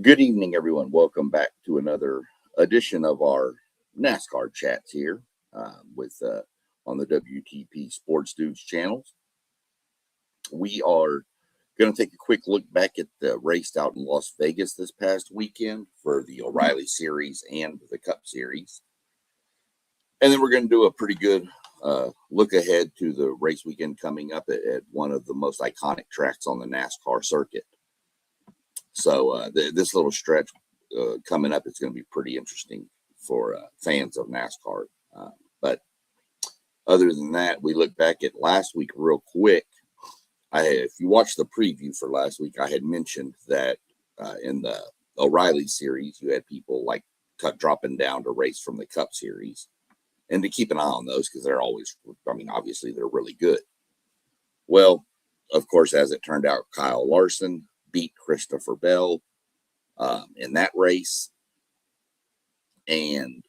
Good evening, everyone. Welcome back to another edition of our NASCAR chats here with on the WTP Sports Dudes channels. We are going to take a quick look back at the race out in Las Vegas this past weekend for the O'Reilly Series and the Cup Series. And then we're going to do a pretty good look ahead to the race weekend coming up at one of the most iconic tracks on the NASCAR circuit. So this little stretch coming up, it's going to be pretty interesting for fans of NASCAR. But other than that, we look back at last week real quick. If you watched the preview for last week, I had mentioned that in the O'Reilly series, you had people like dropping down to race from the Cup series, and to keep an eye on those because they're always, obviously they're really good. Well, of course, as it turned out, Kyle Larson beat Christopher Bell in that race, and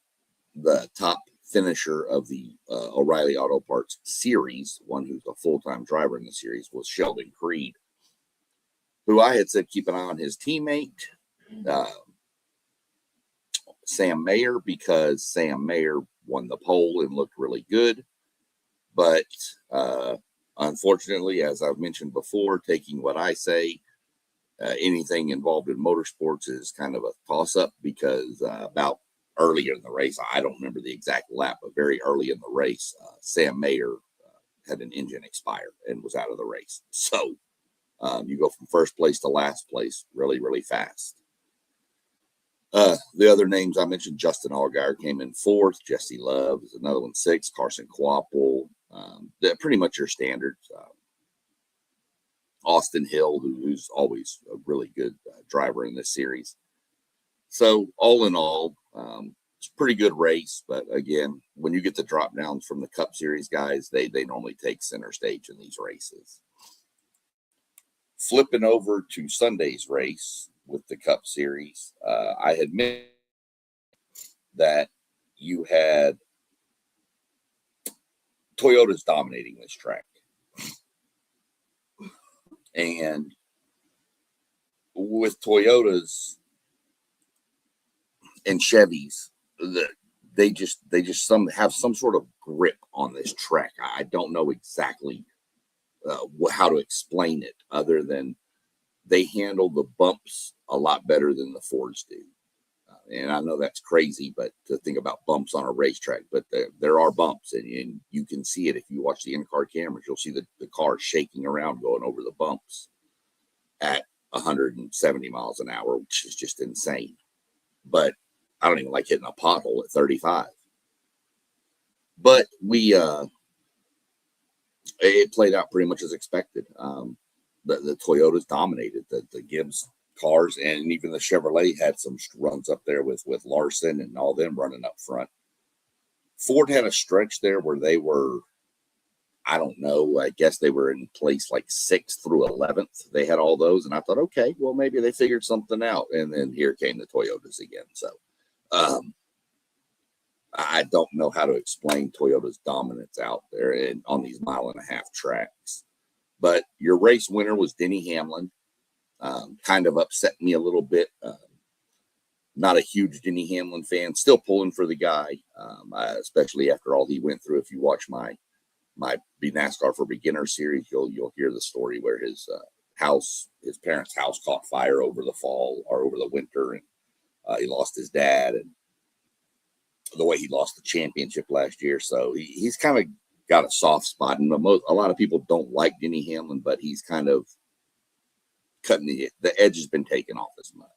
the top finisher of the O'Reilly Auto Parts series, one who's a full-time driver in the series, was Sheldon Creed, who I had said keep an eye on his teammate Sam Mayer, because Sam Mayer won the pole and looked really good, but unfortunately, as I've mentioned before, taking what I say, anything involved in motorsports is kind of a toss-up, because about earlier in the race, I don't remember the exact lap, but very early in the race, Sam Mayer had an engine expire and was out of the race. So you go from first place to last place really, really fast. The other names I mentioned, Justin Allgaier came in fourth. Jesse Love is another one, sixth. Carson Kvapil, they're pretty much your standards. Austin Hill, who's always a really good driver in this series. So all in all, it's a pretty good race. But again, when you get the drop downs from the Cup Series guys, they normally take center stage in these races. Flipping over to Sunday's race with the Cup Series, I had mentioned that you had Toyota's dominating this track. And with Toyotas and Chevys, they just have some sort of grip on this track. I don't know exactly how to explain it, other than they handle the bumps a lot better than the Fords do. And I know that's crazy, but to think about bumps on a racetrack, but there are bumps, and you can see it if you watch the in-car cameras. You'll see the car shaking around going over the bumps at 170 miles an hour, which is just insane. But I don't even like hitting a pothole at 35. But it played out pretty much as expected. The Toyotas dominated the Gibbs cars, and even the Chevrolet had some runs up there with Larson and all them running up front. Ford had a stretch there where they were, I don't know, I guess they were in place like 6th through 11th. They had all those, and I thought, okay, well, maybe they figured something out. And then here came the Toyotas again. So I don't know how to explain Toyota's dominance out there and on these 1.5-mile tracks. But your race winner was Denny Hamlin. Kind of upset me a little bit. Not a huge Denny Hamlin fan. Still pulling for the guy, especially after all he went through. If you watch my Be NASCAR for Beginners series, you'll hear the story where his parents' house caught fire over the fall or over the winter, and he lost his dad, and the way he lost the championship last year. So he's kind of got a soft spot, and a lot of people don't like Denny Hamlin, but he's kind of cutting the edge has been taken off as much.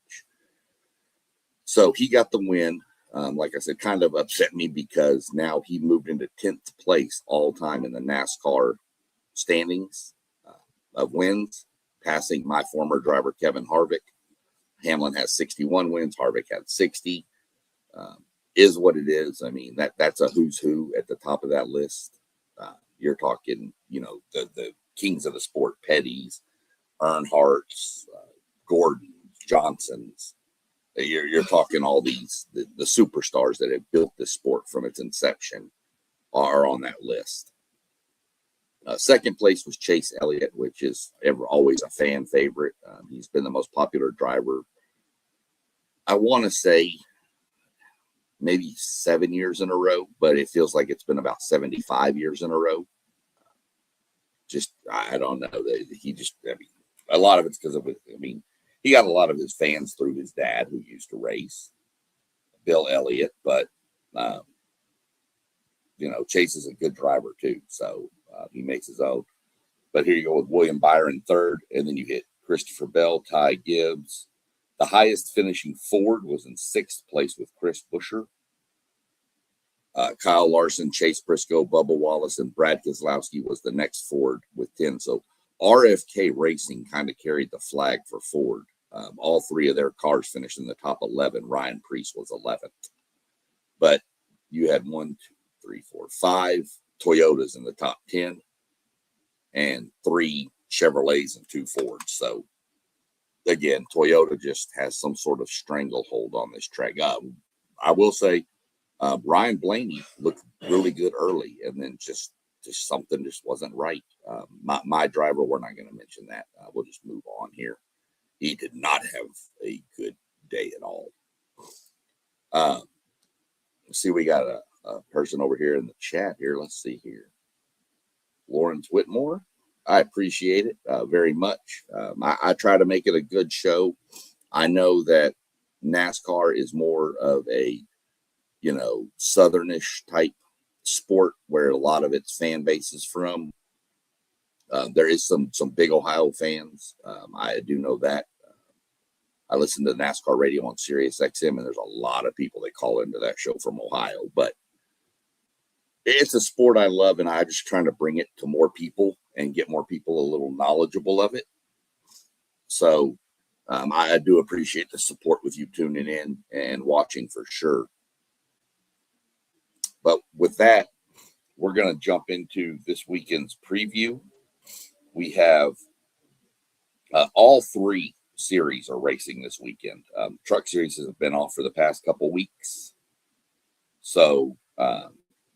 So he got the win. Like I said, kind of upset me because now he moved into 10th place all time in the NASCAR standings of wins, passing my former driver, Kevin Harvick. Hamlin has 61 wins. Harvick had 60. Is what it is. I mean, that's a who's who at the top of that list. You're talking, the kings of the sport, Petty's, Earnhardt's, Gordon's, Johnson's. You're talking all these, the superstars that have built this sport from its inception are on that list. Second place was Chase Elliott, which is always a fan favorite. He's been the most popular driver I want to say maybe 7 years in a row, but it feels like it's been about 75 years in a row. Just, I don't know. He just, I mean, a lot of it's because of, I mean, he got a lot of his fans through his dad who used to race, Bill Elliott, but, you know, Chase is a good driver too. So he makes his own. But here you go with William Byron third, and then you hit Christopher Bell, Ty Gibbs. The highest finishing Ford was in 6th place with Chris Buescher. Kyle Larson, Chase Briscoe, Bubba Wallace, and Brad Keselowski was the next Ford with 10. So RFK Racing kind of carried the flag for Ford. All 3 of their cars finished in the top 11. Ryan Preece was 11th. But you had 1, 2, 3, 4, 5 Toyotas in the top 10 and 3 Chevrolets and 2 Fords. So again, Toyota just has some sort of stranglehold on this track. I will say, Ryan Blaney looked really good early, and then just something just wasn't right. My driver, we're not going to mention that. We'll just move on here. He did not have a good day at all. See, we got a person over here in the chat here. Let's see here. Lawrence Whitmore. I appreciate it very much. I try to make it a good show. I know that NASCAR is more of a, you know, southernish type sport where a lot of its fan base is from. There is some big Ohio fans. I do know that. I listen to NASCAR radio on Sirius XM, and there's a lot of people that call into that show from Ohio. But it's a sport I love, and I'm just trying to bring it to more people and get more people a little knowledgeable of it. So I do appreciate the support with you tuning in and watching for sure. But with that, we're going to jump into this weekend's preview. We have all 3 series are racing this weekend. Truck series have been off for the past couple weeks. So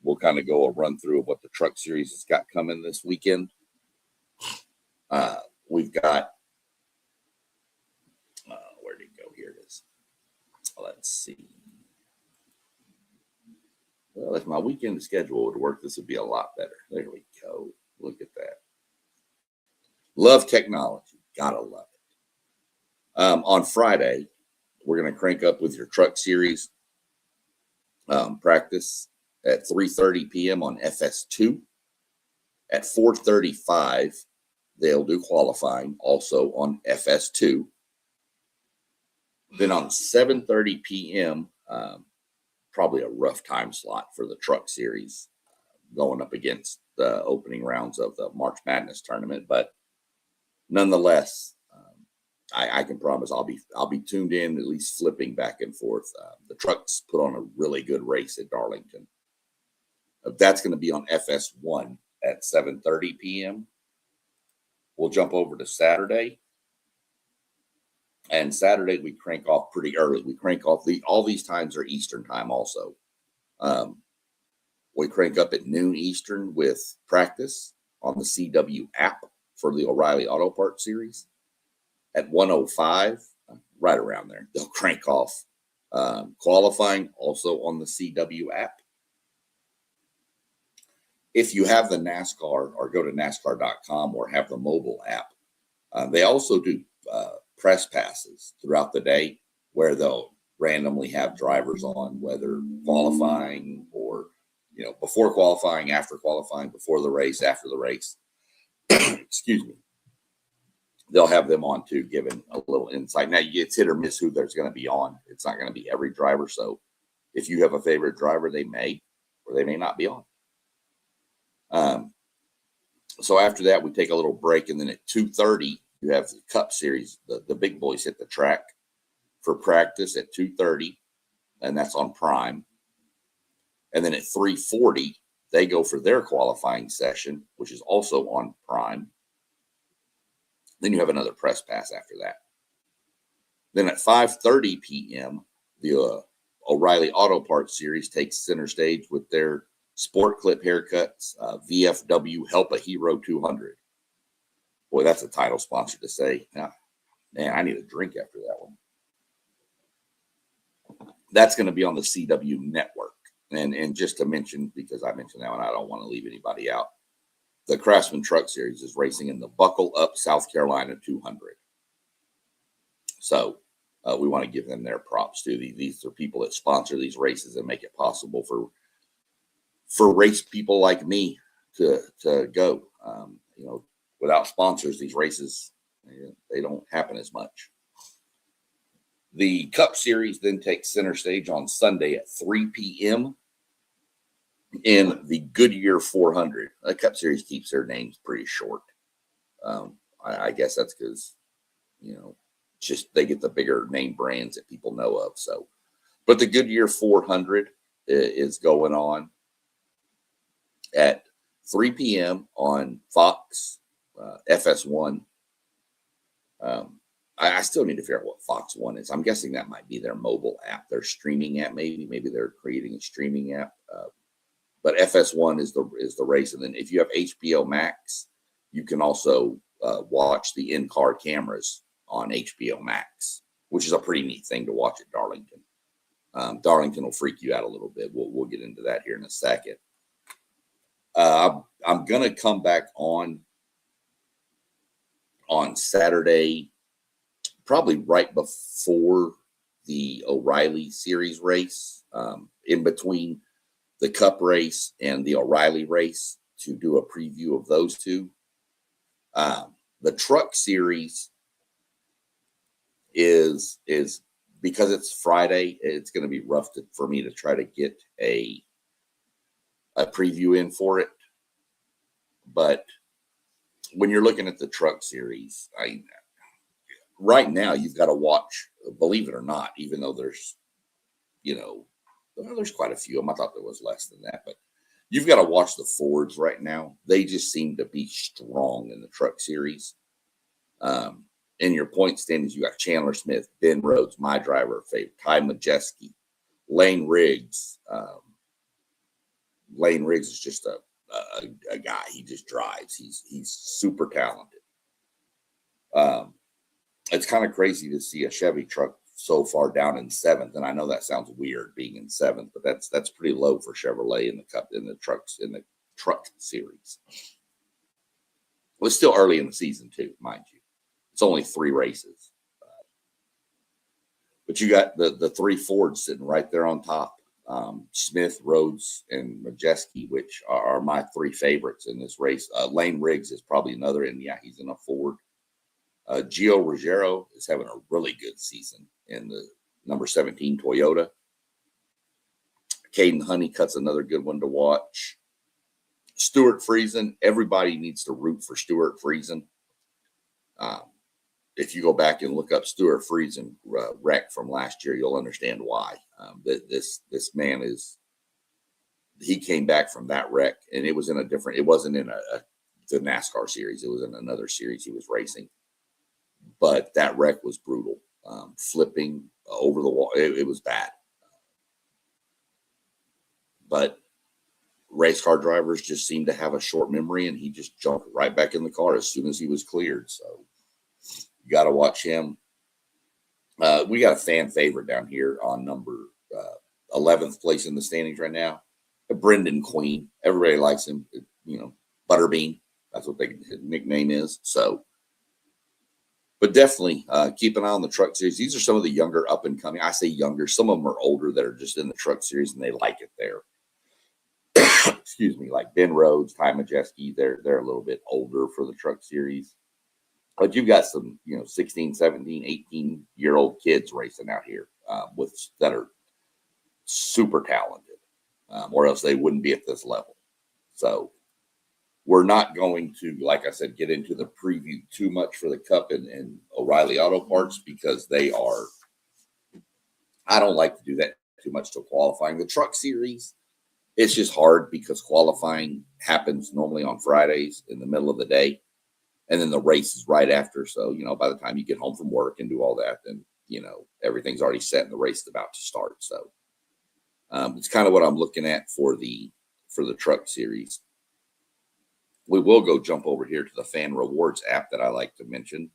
we'll kind of go a run through of what the truck series has got coming this weekend. We've got, where'd it go? Here it is. Let's see. Well, if my weekend schedule would work, this would be a lot better. There we go. Look at that. Love technology. Gotta love it. On Friday, we're going to crank up with your truck series practice at 3:30 p.m. on FS2. At 4:35, they'll do qualifying also on FS2. Then on 7:30 p.m., probably a rough time slot for the truck series going up against the opening rounds of the March Madness tournament. But nonetheless, I can promise I'll be tuned in, at least flipping back and forth. The trucks put on a really good race at Darlington. That's going to be on FS1 at 7:30 p.m. We'll jump over to Saturday. And Saturday, we crank off pretty early. We crank off all these times are Eastern time also. We crank up at noon Eastern with practice on the CW app for the O'Reilly Auto Parts series. At 1:05, right around there, they'll crank off qualifying also on the CW app. If you have the NASCAR or go to NASCAR.com or have the mobile app, they also do press passes throughout the day where they'll randomly have drivers on, whether qualifying or, you know, before qualifying, after qualifying, before the race, after the race. Excuse me. They'll have them on too, giving a little insight. Now, it's hit or miss who there's going to be on. It's not going to be every driver. So if you have a favorite driver, they may or they may not be on. So after that, we take a little break. And then at 2:30, you have the Cup Series. The big boys hit the track for practice at 2:30, and that's on Prime. And then at 3:40, they go for their qualifying session, which is also on Prime. Then you have another press pass after that. Then at 5:30 p.m., the O'Reilly Auto Parts series takes center stage with their Sport Clip haircuts, VFW Help a Hero 200. Boy, that's a title sponsor to say. Man, I need a drink after that one. That's going to be on the CW network. And just to mention, because I mentioned that one, I don't want to leave anybody out. The Craftsman Truck Series is racing in the Buckle Up, South Carolina 200. So we want to give them their props too. These are people that sponsor these races and make it possible for race people like me to go. Without sponsors, these races, they don't happen as much. The Cup Series then takes center stage on Sunday at 3 p.m. in the Goodyear 400. The Cup Series keeps their names pretty short. I guess that's because, just they get the bigger name brands that people know of. So, but the Goodyear 400 is going on at 3 p.m. on Fox FS1. I still need to figure out what Fox One is. I'm guessing that might be their mobile app, their streaming app. Maybe they're creating a streaming app. But FS1 is the race, and then if you have HBO Max, you can also watch the in-car cameras on HBO Max, which is a pretty neat thing to watch at Darlington. Darlington will freak you out a little bit. We'll get into that here in a second. I'm gonna come back on Saturday, probably right before the O'Reilly Series race, in between the Cup race and the O'Reilly race, to do a preview of those two. The Truck Series is because it's Friday, it's going to be rough for me to try to get a preview in for it. But when you're looking at the Truck Series, right now you've got to watch, believe it or not, even though there's, there's quite a few of them. I thought there was less than that, but you've got to watch the Fords right now. They just seem to be strong in the Truck Series. In your point standings, you got Chandler Smith, Ben Rhodes, my driver favorite, Ty Majeski, Lane Riggs. Lane Riggs is just a guy. He just drives. He's super talented. It's kind of crazy to see a Chevy truck so far down in seventh, and I know that sounds weird being in seventh, but that's pretty low for Chevrolet in the truck series. Well, it's still early in the season too, mind you. It's only 3 races, but you got the 3 Fords sitting right there on top. Smith, Rhodes, and Majeski, which are my 3 favorites in this race. Lane Riggs is probably another, and yeah, he's in a Ford. Gio Ruggiero is having a really good season in the number 17 Toyota. Caden Honeycutt's another good one to watch. Stuart Friesen, everybody needs to root for Stuart Friesen. If you go back and look up Stuart Friesen wreck from last year, you'll understand why. This man he came back from that wreck, and it was in it wasn't in the NASCAR series. It was in another series he was racing. But that wreck was brutal. Flipping over the wall. It was bad. But race car drivers just seem to have a short memory, and he just jumped right back in the car as soon as he was cleared. So you got to watch him. We got a fan favorite down here on number 11th place in the standings right now. Brendan Queen. Everybody likes him. Butterbean. That's what his nickname is. So, but definitely keep an eye on the Truck Series. These are some of the younger up and coming. I say younger. Some of them are older that are just in the Truck Series and they like it there. Excuse me, like Ben Rhodes, Ty Majeski. They're a little bit older for the Truck Series. But you've got some, 16, 17, 18-year-old kids racing out here that are super talented, or else they wouldn't be at this level. So we're not going to, like I said, get into the preview too much for the Cup and O'Reilly Auto Parts because I don't like to do that too much till qualifying. The Truck Series, it's just hard because qualifying happens normally on Fridays in the middle of the day. And then the race is right after. So, by the time you get home from work and do all that, then, everything's already set and the race is about to start. So it's kind of what I'm looking at for the Truck Series. We will go jump over here to the Fan Rewards app that I like to mention.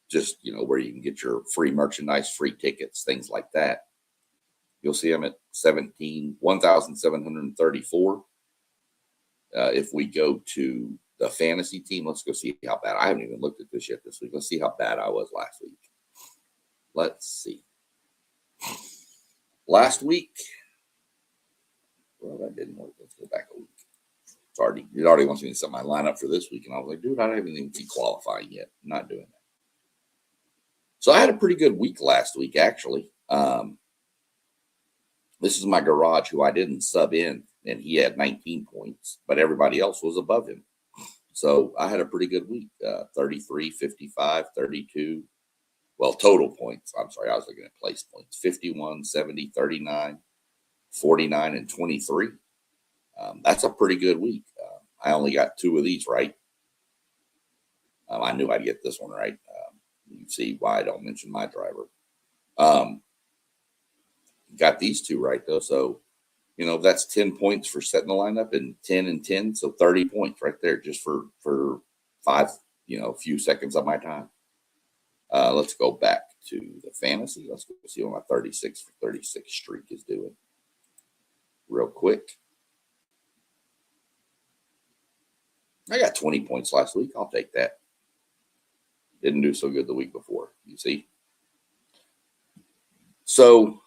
Just, where you can get your free merchandise, free tickets, things like that. You'll see I'm at 1,734. If we go to the fantasy team, let's go see how bad. I haven't even looked at this yet this week. Let's see how bad I was last week. Let's see. Last week, well, that didn't work. Let's go back a week. It already wants me to set my lineup for this week. And I was like, dude, I haven't even seen qualifying yet. I'm not doing that. So I had a pretty good week last week, actually. This is my garage who I didn't sub in, and he had 19 points, but everybody else was above him. So I had a pretty good week, 33, 55, 32. Well, total points. I'm sorry, I was looking at place points. 51, 70, 39, 49, and 23. That's a pretty good week. I only got 2 of these right. I knew I'd get this one right. You can see why I don't mention my driver. Got these 2 right, though. So, that's 10 points for setting the lineup, and 10 and 10. So 30 points right there just for 5, few seconds of my time. Let's go back to the fantasy. Let's go see what my 36 for 36 streak is doing real quick. I got 20 points last week. I'll take that. Didn't do so good the week before, you see. So,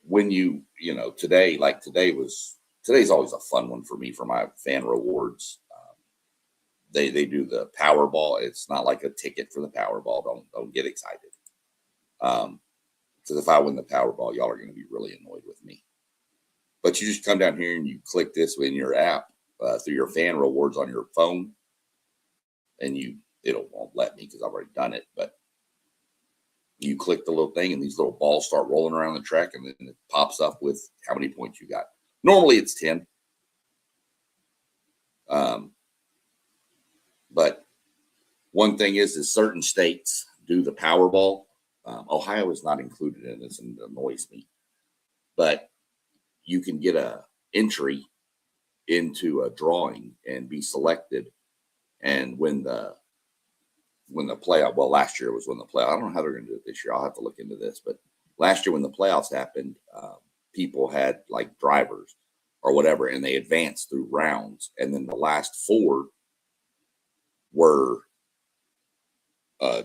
when today's always a fun one for me for my fan rewards. They do the Powerball. It's not like a ticket for the Powerball. Don't get excited. Because if I win the Powerball, y'all are going to be really annoyed with me. But you just come down here and you click this in your app through your fan rewards on your phone, and won't let me because I've already done it. But you click the little thing, and these little balls start rolling around the track, and then it pops up with how many points you got. Normally it's 10. But one thing is certain states do the Powerball. Ohio is not included in this, and it annoys me. But you can get a entry into a drawing and be selected. And when the playoff, well, last year was when the playoff, I don't know how they're going to do it this year. I'll have to look into this. But last year when the playoffs happened, people had like drivers or whatever, and they advanced through rounds. And then the last 4 were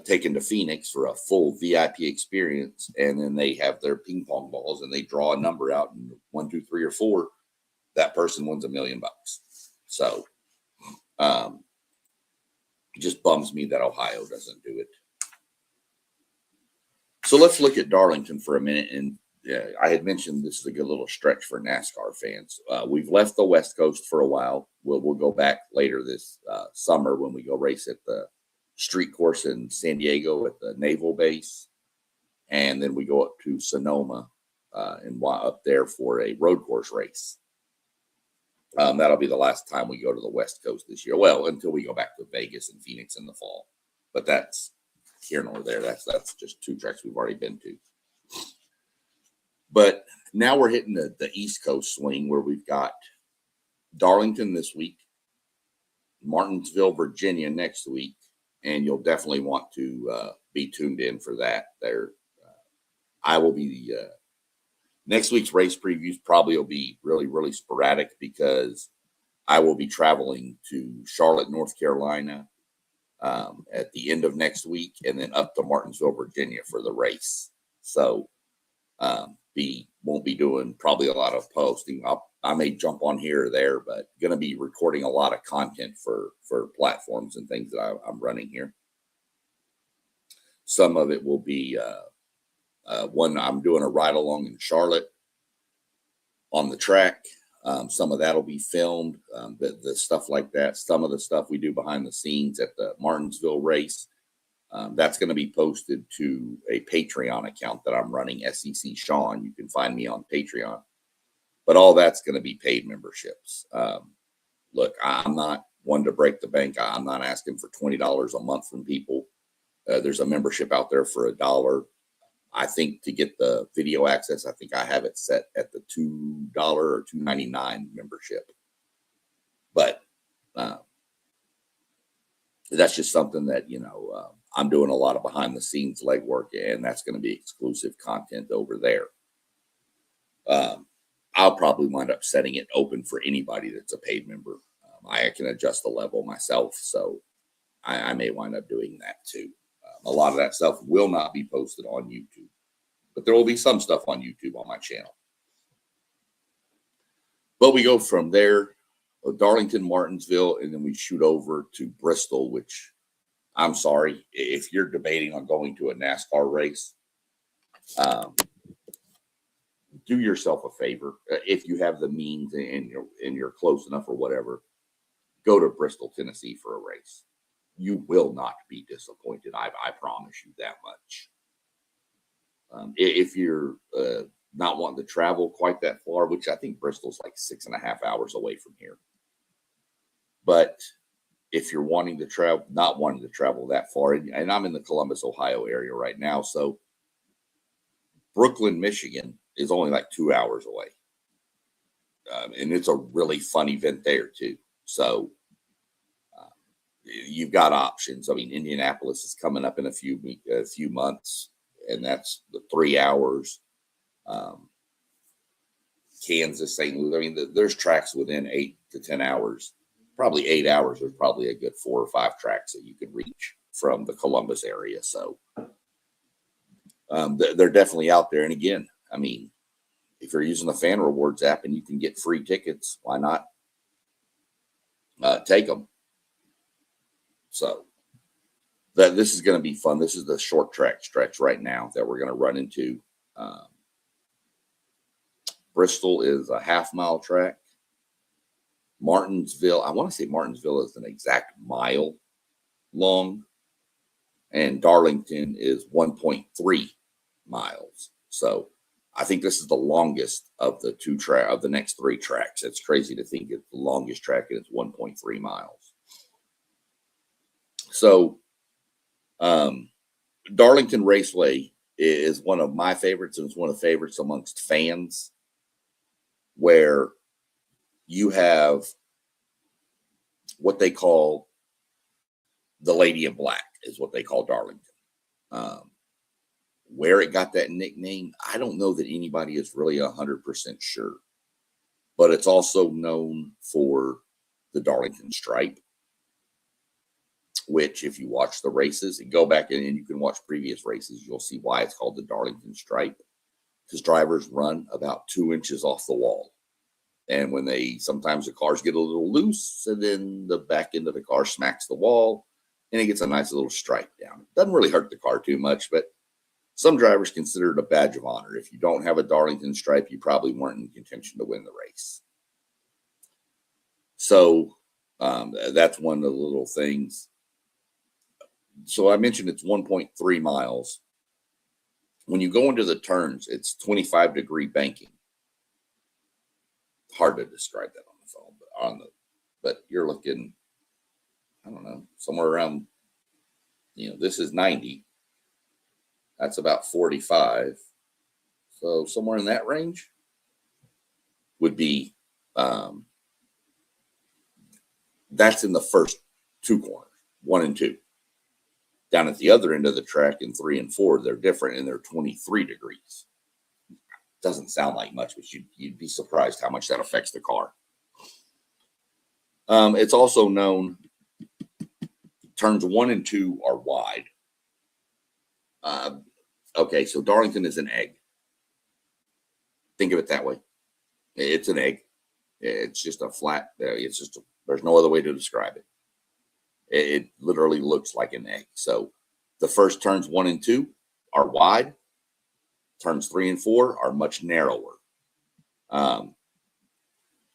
taken to Phoenix for a full VIP experience. And then they have their ping pong balls, and they draw a number out, and 1, 2, 3, or 4, that person wins $1 million. So, it just bums me that Ohio doesn't do it. So let's look at Darlington for a minute. And I had mentioned this is a good little stretch for NASCAR fans. We've left the West Coast for a while. We'll go back later this summer when we go race at the street course in San Diego at the Naval Base. And then we go up to Sonoma and up there for a road course race. That'll be the last time we go to the West Coast this year. Well, until we go back to Vegas and Phoenix in the fall. But that's here nor there. That's just 2 tracks we've already been to. But now we're hitting the East Coast swing, where we've got Darlington this week, Martinsville, Virginia next week, and you'll definitely want to be tuned in for that. I will be next week's race previews probably will be really, really sporadic, because I will be traveling to Charlotte, North Carolina at the end of next week, and then up to Martinsville, Virginia for the race. So won't be doing probably a lot of posting. I may jump on here or there, but going to be recording a lot of content for platforms and things that I'm running here. Some of it will be one I'm doing a ride along in Charlotte on the track. Some of that will be filmed, the stuff like that. Some of the stuff we do behind the scenes at the Martinsville race, that's going to be posted to a Patreon account that I'm running, SEC Sean. You can find me on Patreon. But all that's going to be paid memberships. Look, I'm not one to break the bank. I'm not asking for $20 a month from people. There's a membership out there for $1. I think to get the video access, I think I have it set at the $2 or $2.99 membership. But that's just something that, I'm doing a lot of behind the scenes legwork, and that's going to be exclusive content over there. I'll probably wind up setting it open for anybody that's a paid member. I can adjust the level myself, so I may wind up doing that too. A lot of that stuff will not be posted on YouTube, but there will be some stuff on YouTube on my channel. But we go from there, Darlington, Martinsville, and then we shoot over to Bristol, which I'm sorry, if you're debating on going to a NASCAR race, do yourself a favor. If you have the means and you're close enough or whatever, go to Bristol, Tennessee for a race. You will not be disappointed. I promise you that much. If you're not wanting to travel quite that far, which I think Bristol's like 6.5 hours away from here. But if you're wanting to travel, not wanting to travel that far, and I'm in the Columbus, Ohio area right now, so Brooklyn, Michigan is only like 2 hours away. And it's a really fun event there too. So you've got options. I mean, Indianapolis is coming up in a few months, and that's the 3 hours. Kansas, St. Louis. I mean, there's tracks within 8 to 10 hours. Probably 8 hours. There's probably a good 4 or 5 tracks that you can reach from the Columbus area. So they're definitely out there. And again, I mean, if you're using the Fan Rewards app and you can get free tickets, why not take them? So this is going to be fun. This is the short track stretch right now that we're going to run into. Bristol is a half-mile track. Martinsville, I want to say Martinsville is an exact mile long, and Darlington is 1.3 miles. So I think this is the longest of the next 3 tracks. It's crazy to think it's the longest track and it's 1.3 miles. So Darlington Raceway is one of my favorites, and it's one of the favorites amongst fans, where you have what they call the Lady in Black is what they call Darlington. Where it got that nickname, I don't know that anybody is really 100% sure, but it's also known for the Darlington stripe, which if you watch the races and go back and you can watch previous races, you'll see why it's called the Darlington stripe, because drivers run about 2 inches off the wall. And when sometimes the cars get a little loose, and then the back end of the car smacks the wall, and it gets a nice little stripe down. It doesn't really hurt the car too much, but some drivers consider it a badge of honor. If you don't have a Darlington stripe, you probably weren't in contention to win the race. So that's one of the little things. So I mentioned it's 1.3 miles. When you go into the turns, it's 25-degree banking. Hard to describe that on the phone, but you're looking, I don't know, somewhere around, this is 90. That's about 45. So somewhere in that range would be, that's in the first 2 corners, 1 and 2. Down at the other end of the track in 3 and 4, they're different, and they're 23 degrees. Doesn't sound like much, but you'd be surprised how much that affects the car. It's also known, turns 1 and 2 are wide. Okay, so Darlington is an egg. Think of it that way. It's an egg. It's just a flat, there's no other way to describe it. It literally looks like an egg. So the first turns 1 and 2 are wide. Turns 3 and 4 are much narrower. And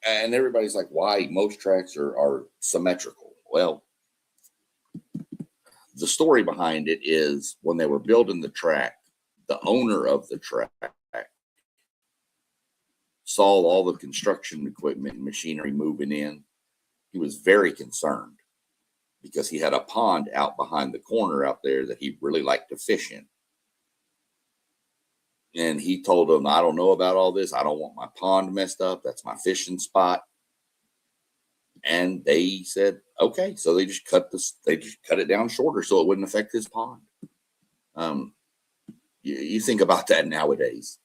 everybody's like, why? Most tracks are symmetrical. Well, the story behind it is when they were building the track, the owner of the track saw all the construction equipment and machinery moving in. He was very concerned because he had a pond out behind the corner out there that he really liked to fish in. And he told them, I don't know about all this. I don't want my pond messed up. That's my fishing spot. And they said, Okay, so they just cut it down shorter so it wouldn't affect his pond. You think about that nowadays.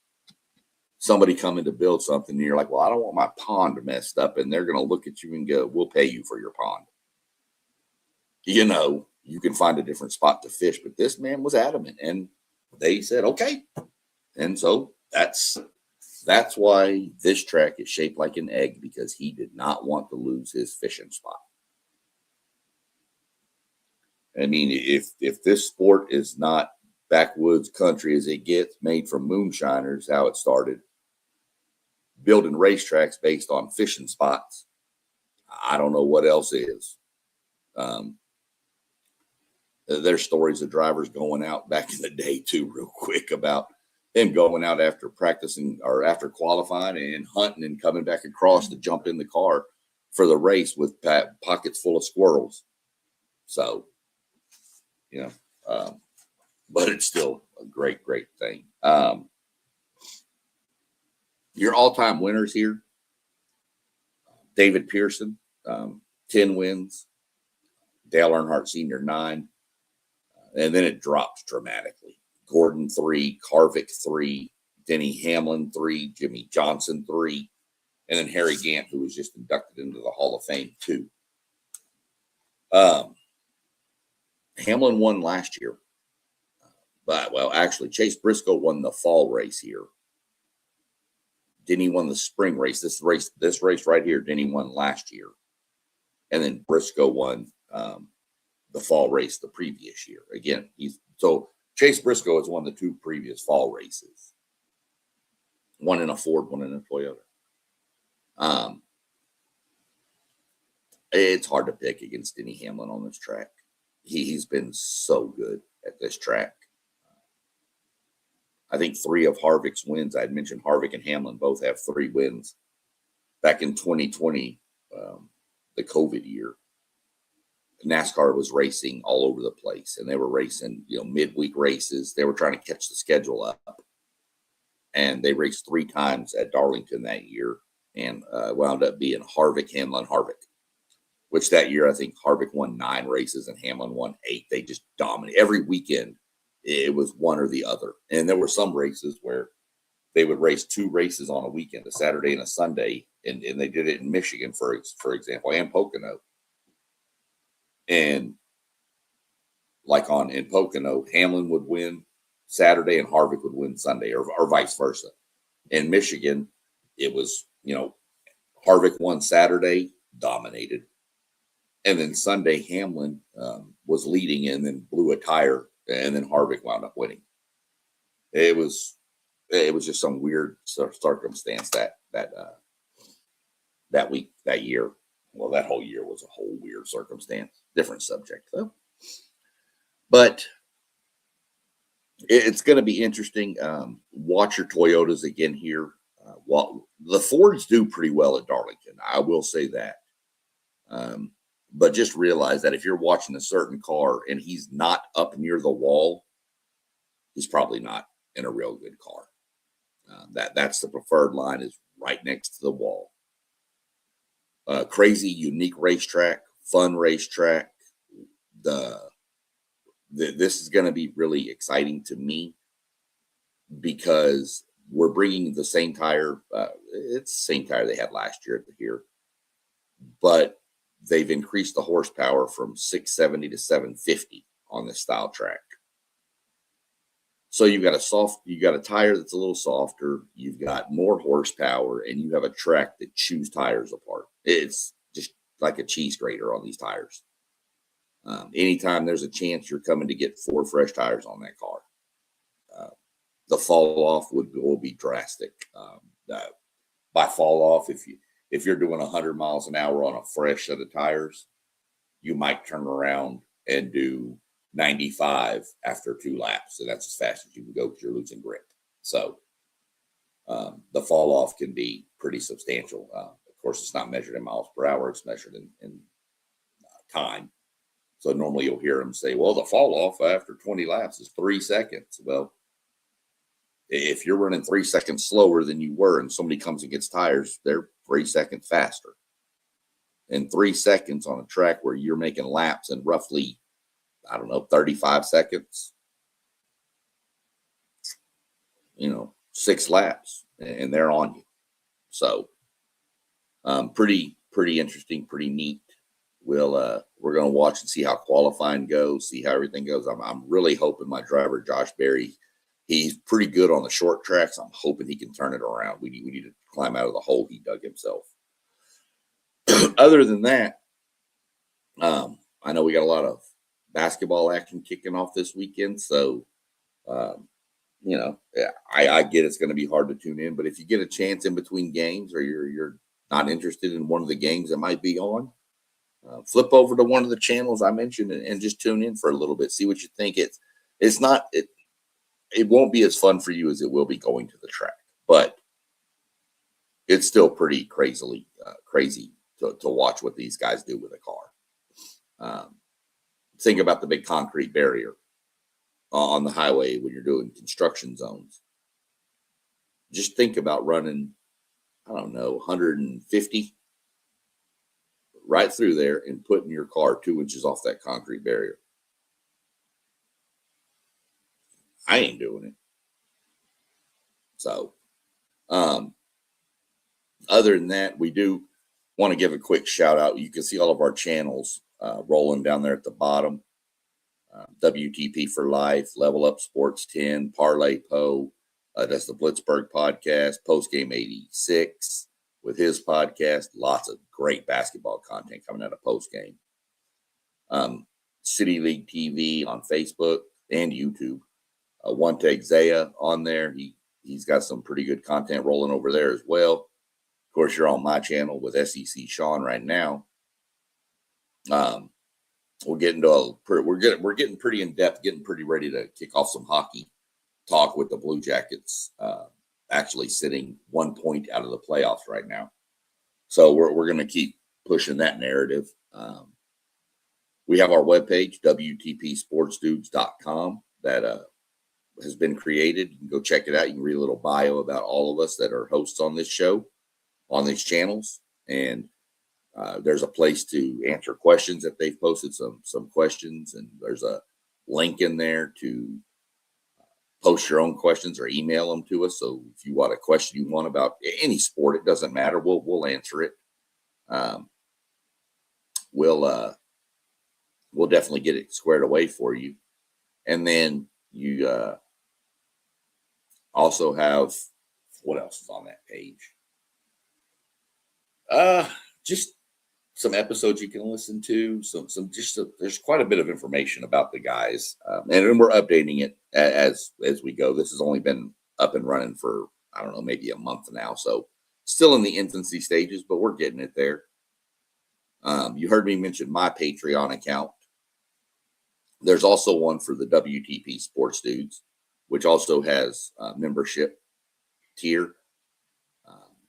Somebody coming to build something, and you're like, well, I don't want my pond messed up, and they're going to look at you and go, we'll pay you for your pond. You know, you can find a different spot to fish, but this man was adamant, and they said, okay. And so that's why this track is shaped like an egg, because he did not want to lose his fishing spot. I mean, if this sport is not backwoods country as it gets, made from moonshiners, how it started, building racetracks based on fishing spots, I don't know what else is. There's stories of drivers going out back in the day too, real quick, about them going out after practicing or after qualifying and hunting and coming back across to jump in the car for the race with pockets full of squirrels. So, you know, but it's still a great, great thing. Your all-time winners here: David Pearson, 10 wins, Dale Earnhardt Sr., 9, and then it drops dramatically. Gordon, 3, Harvick, 3, Denny Hamlin, 3, Jimmy Johnson, 3, and then Harry Gant, who was just inducted into the Hall of Fame, 2. Hamlin won last year. But, well, actually, Chase Briscoe won the fall race here. Denny won the spring race. This race right here, Denny won last year. And then Briscoe won the fall race the previous year. Again, so Chase Briscoe has won the 2 previous fall races. One in a Ford, one in a Toyota. It's hard to pick against Denny Hamlin on this track. He's been so good at this track. I think 3 of Harvick's wins, I had mentioned Harvick and Hamlin both have 3 wins. Back in 2020, the COVID year, NASCAR was racing all over the place, and they were racing, midweek races. They were trying to catch the schedule up, and they raced 3 times at Darlington that year, and wound up being Harvick, Hamlin, Harvick, which that year I think Harvick won 9 races and Hamlin won 8. They just dominated every weekend. It was one or the other. And there were some races where they would race 2 races on a weekend, a Saturday and a Sunday. And they did it in Michigan, for example, and Pocono. And like in Pocono, Hamlin would win Saturday and Harvick would win Sunday, or vice versa. In Michigan, it was, Harvick won Saturday, dominated. And then Sunday, Hamlin was leading and then blew a tire. And then Harvick wound up winning. It was just some weird circumstance that week, that year. Well, that whole year was a whole weird circumstance. Different subject, though. But it's going to be interesting. Watch your Toyotas again here. The Fords do pretty well at Darlington. I will say that. But just realize that if you're watching a certain car and he's not up near the wall, he's probably not in a real good car. That's the preferred line, is right next to the wall. Crazy, unique racetrack, fun racetrack. This is going to be really exciting to me because we're bringing the same tire. It's the same tire they had last year here, but they've increased the horsepower from 670 to 750 on this style track. So you've got a tire that's a little softer, you've got more horsepower, and you have a track that chews tires apart. It's just like a cheese grater on these tires. Anytime there's a chance you're coming to get 4 fresh tires on that car, the fall off will be drastic. By fall off, if you're doing 100 miles an hour on a fresh set of tires, you might turn around and do 95 after 2 laps. And that's as fast as you can go because you're losing grip. So the fall off can be pretty substantial. Of course, it's not measured in miles per hour. It's measured in time. So normally you'll hear them say, well, the fall off after 20 laps is 3 seconds. Well, if you're running 3 seconds slower than you were and somebody comes and gets tires, they're 3 seconds faster. in 3 seconds on a track where you're making laps in roughly, 35 seconds, 6 laps, and they're on you. So pretty interesting, pretty neat. We're going to watch and see how qualifying goes, see how everything goes. I'm really hoping my driver, Josh Berry, he's pretty good on the short tracks. I'm hoping he can turn it around. We need to climb out of the hole he dug himself. Other than that, I know we got a lot of basketball action kicking off this weekend. So, I get it's going to be hard to tune in. But if you get a chance in between games or you're not interested in one of the games that might be on, flip over to one of the channels I mentioned and just tune in for a little bit. See what you think. It won't be as fun for you as it will be going to the track, but it's still pretty crazy to watch what these guys do with a car. Think about the big concrete barrier on the highway when you're doing construction zones. Just think about running, 150 right through there and putting your car 2 inches off that concrete barrier. I ain't doing it. So, other than that, we do want to give a quick shout out. You can see all of our channels rolling down there at the bottom. WTP for Life, Level Up Sports 10, Parlay Poe. That's the Blitzburg podcast, Postgame 86 with his podcast. Lots of great basketball content coming out of Postgame. City League TV on Facebook and YouTube. One Take Zaya on there. He's got some pretty good content rolling over there as well. Of course, you're on my channel with SEC Sean right now. We're getting pretty in depth, getting pretty ready to kick off some hockey talk with the Blue Jackets. Actually sitting 1 point out of the playoffs right now, so we're going to keep pushing that narrative. We have our webpage, WTPSportsDudes.com, that has been created. You can go check it out. You can read a little bio about all of us that are hosts on this show, on these channels, and there's a place to answer questions that they've posted some questions, and there's a link in there to post your own questions or email them to us. So if you want a question you want about any sport, it doesn't matter. We'll answer it. We'll definitely get it squared away for you. And then you also have, what else is on that page? Just some episodes you can listen to. There's quite a bit of information about the guys, and we're updating it as we go. This has only been up and running for maybe a month now, so still in the infancy stages, but we're getting it there. You heard me mention my Patreon account. There's also one for the WTP Sports Dudes, which also has a membership tier.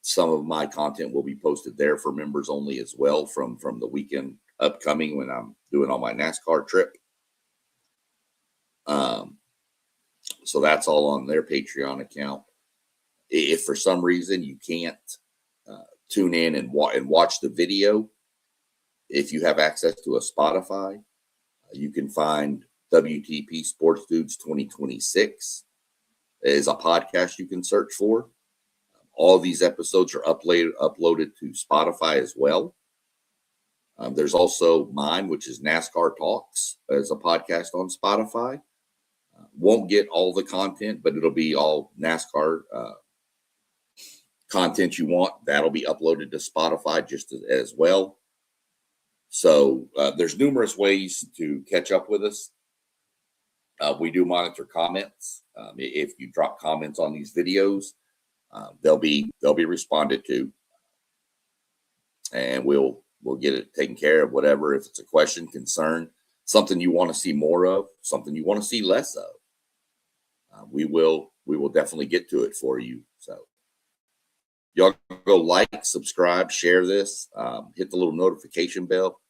Some of my content will be posted there for members only as well from the weekend upcoming when I'm doing all my NASCAR trip. So that's all on their Patreon account. If for some reason you can't tune in and watch the video, if you have access to a Spotify, you can find WTP Sports Dudes 2026 is a podcast you can search for. All these episodes are uploaded to Spotify as well. There's also mine, which is NASCAR Talks, as a podcast on Spotify. Won't get all the content, but it'll be all NASCAR content you want. That'll be uploaded to Spotify just as well. So there's numerous ways to catch up with us. We do monitor comments. If you drop comments on these videos, they'll be responded to, and we'll get it taken care of. Whatever, if it's a question, concern, something you want to see more of, something you want to see less of, we will definitely get to it for you. So y'all go like, subscribe, share this, hit the little notification bell.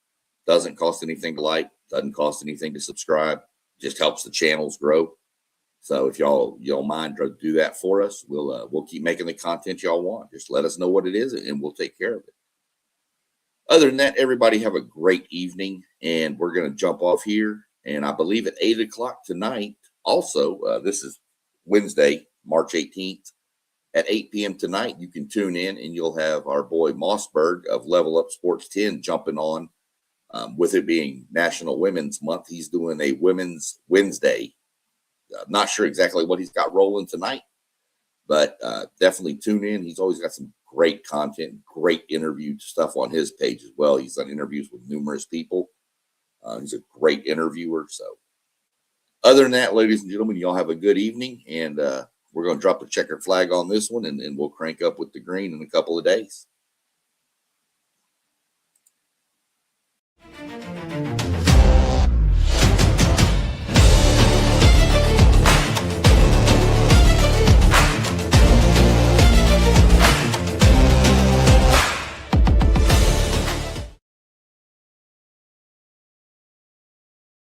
Doesn't cost anything to like, doesn't cost anything to subscribe. Just helps the channels grow. So if y'all mind to do that for us, we'll keep making the content y'all want. Just let us know what it is, and we'll take care of it. Other than that, everybody have a great evening, and we're going to jump off here. And I believe at 8 o'clock tonight, also, this is Wednesday, March 18th, at 8 p.m. tonight, you can tune in and you'll have our boy Mossberg of Level Up Sports 10 jumping on. With it being National Women's Month, he's doing a Women's Wednesday. Not sure exactly what he's got rolling tonight, but definitely tune in. He's always got some great content, great interview stuff on his page as well. He's done interviews with numerous people. He's a great interviewer. So other than that, ladies and gentlemen, y'all have a good evening, and we're going to drop a checkered flag on this one, and we'll crank up with the green in a couple of days.